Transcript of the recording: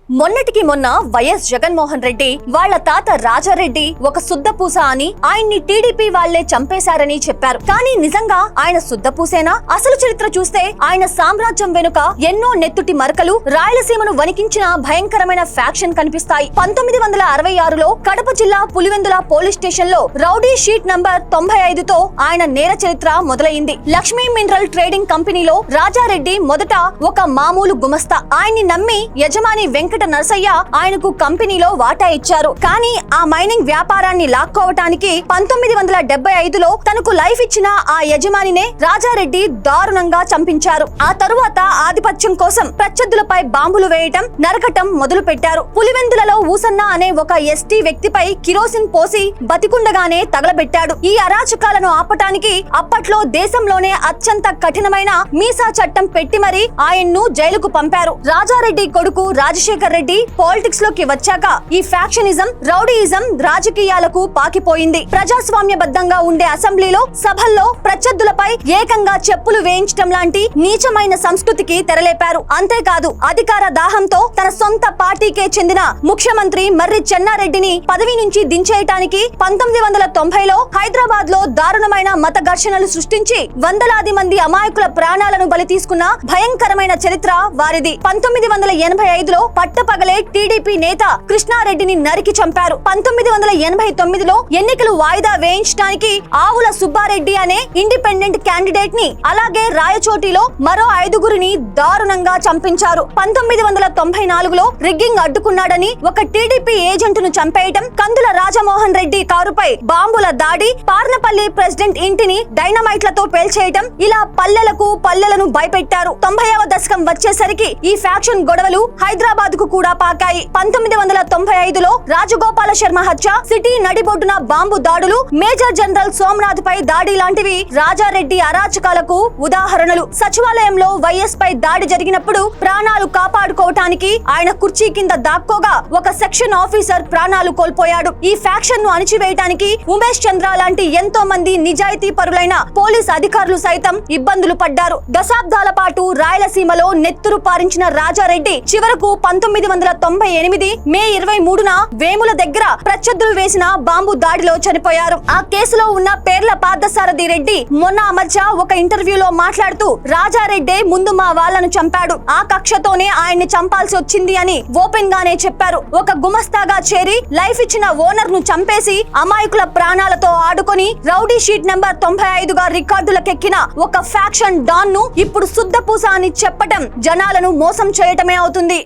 మొన్నటికి మొన్న వైఎస్ జగన్మోహన్ రెడ్డి వాళ్ళ తాత రాజారెడ్డి ఒక శుద్ధపూస అని ఆయన్ని టీడీపీ వాళ్లే చంపేశారని చెప్పారు. కానీ నిజంగా ఆయన శుద్ధపూసేనా? అసలు చరిత్ర చూస్తే ఆయన సామ్రాజ్యం వెనుక ఎన్నో నెత్తుటి మరకలు, రాయలసీమను వణికించిన భయంకరమైన ఫ్యాక్షన్ కనిపిస్తాయి. 1966లో కడప జిల్లా పులివెందుల పోలీస్ స్టేషన్ లో రౌడీ షీట్ నంబర్ 95తో ఆయన నేర చరిత్ర మొదలైంది. లక్ష్మీ మినరల్ ట్రేడింగ్ కంపెనీలో రాజారెడ్డి మొదట ఒక మామూలు గుమస్తా. ఆయన్ని నమ్మి యజమాని వెంకట నరసయ్య ఆయనకు కంపెనీలో వాటా ఇచ్చారు. కానీ ఆ మైనింగ్ వ్యాపారాన్ని లాక్కోవటానికి 1975లో తనకు లైఫ్ ఇచ్చిన ఆ యజమానినే రాజారెడ్డి దారుణంగా చంపించారు. ఆ తరువాత ఆధిపత్యం కోసం ప్రత్యర్థులపై బాంబులు వేయటం, నరకటం మొదలు పెట్టారు. పులివెందులలో ఊసన్న అనే ఒక ఎస్టీ వ్యక్తిపై కిరోసిన్ పోసి బతికుండగానే తగలబెట్టాడు. ఈ అరాచకాలను ఆపటానికి అప్పట్లో దేశంలోనే అత్యంత కఠినమైన మీసా చట్టం పెట్టి మరీ ఆయన్ను జైలుకు పంపారు. రాజారెడ్డి కొడుకు రాజశేఖర్ రెడ్డి పాలిటిక్స్ లోకి వచ్చాక ఈ ఫ్యాక్షనిజం, రౌడీయిజం రాజకీయాలకు పాకిపోయింది. ప్రజాస్వామ్యబద్ధంగా ఉండే అసెంబ్లీలో, సభల్లో ప్రత్యర్థులపై ఏకంగా చెప్పులు వేయించడం లాంటి నీచమైన సంస్కృతికి తెరలేపారు. అంతేకాదు, అధికార దాహంతో తన సొంత పార్టీకే చెందిన ముఖ్యమంత్రి మర్రి చెన్నారెడ్డిని పదవి నుంచి దించేయటానికి 1990లో హైదరాబాద్ లో దారుణమైన మత ఘర్షణలు సృష్టించి వందలాది మంది అమాయకుల ప్రాణాలను బలి తీసుకున్న భయంకరమైన చరిత్ర వారిది. 1985లో పట్టపగలే టీడీపీ నేత కృష్ణారెడ్డిని నరికి చంపారు. 1989లో ఎన్నికలు వాయిదా వేయించడానికి ఆవుల సుబ్బారెడ్డి అనే ఇండిపెండెంట్ క్యాండిడేట్ ని, అలాగే రాయచోటిలో మరో 5గురిని దారుణంగా చంపించారు. 1994లో రిగ్గింగ్ అడ్డుకున్నాడని ఒక టీడీపీ ఏజెంట్ ను చంపేయటం, కందుల రాజమోహన్ రెడ్డి కారుపై బాంబుల దాడి, పార్నపల్లి ప్రెసిడెంట్ ఇంటిని డైనమైట్లతో పేల్చేయటం, ఇలా పల్లెలను భయపెట్టారు. 90వ దశకం వచ్చేసరికి ఈ ఫ్యాక్షన్ గొడవలు హైదరాబాద్ కు కూడా పాకాయి. 1995లో రాజగోపాల శర్మ హత్య, సిటీ నడిబొడ్డున బాంబు దాడులు, మేజర్ జనరల్ సోమనాథ్ పై దాడి లాంటివి రాజారెడ్డి అరాచకాలకు ఉదాహరణలు. సచివాలయంలో వైఎస్ పై దాడి జరిగినప్పుడు ప్రాణాలు కాపాడుకోవటానికి ఆయన కుర్చీ కింద దాక్కోగా ఒక సెక్షన్ ఆఫీసర్ ప్రాణాలు కోల్పోయాడు. ఈ ఫ్యాక్షన్ ను అణిచివేయటానికి ఉమేష్ చంద్ర లాంటి ఎంతో మంది నిజాయితీ పరులైన పోలీస్ అధికారులు సైతం ఇబ్బందులు పడ్డారు. దశాబ్దాల పాటు రాయలసీమలో నెత్తురు పారించిన రాజారెడ్డి చివరకు 1998 మే 23న వేముల దగ్గర ప్రత్యర్థులు వేసిన బాంబు దాడిలో చనిపోయారు. ఆ కేసులో ఉన్న పేర్ల పార్థసారథి రెడ్డి మొన్న మధ్య ఒక ఇంటర్వ్యూలో మాట్లాడుతూ రాజారెడ్డి ముందు మా వాళ్ళను చంపాడు, ఆ కక్షతోనే ఆయన్ని చంపాల్సి వచ్చింది అని ఓపెన్ గానే చెప్పారు. ఒక గుమస్తాగా చేరి లైఫ్ ఇచ్చిన ఓనర్ ను చంపేసి అమాయకుల ప్రాణాలతో ఆడుకొని రౌడీ షీట్ నంబర్ 95గా రికార్డులకెక్కిన ఒక ఫ్యాక్షన్ డాన్ ను ఇప్పుడు శుద్ధపూస అని చెప్పటం జనాలను మోసం చేయటమే అవుతుంది.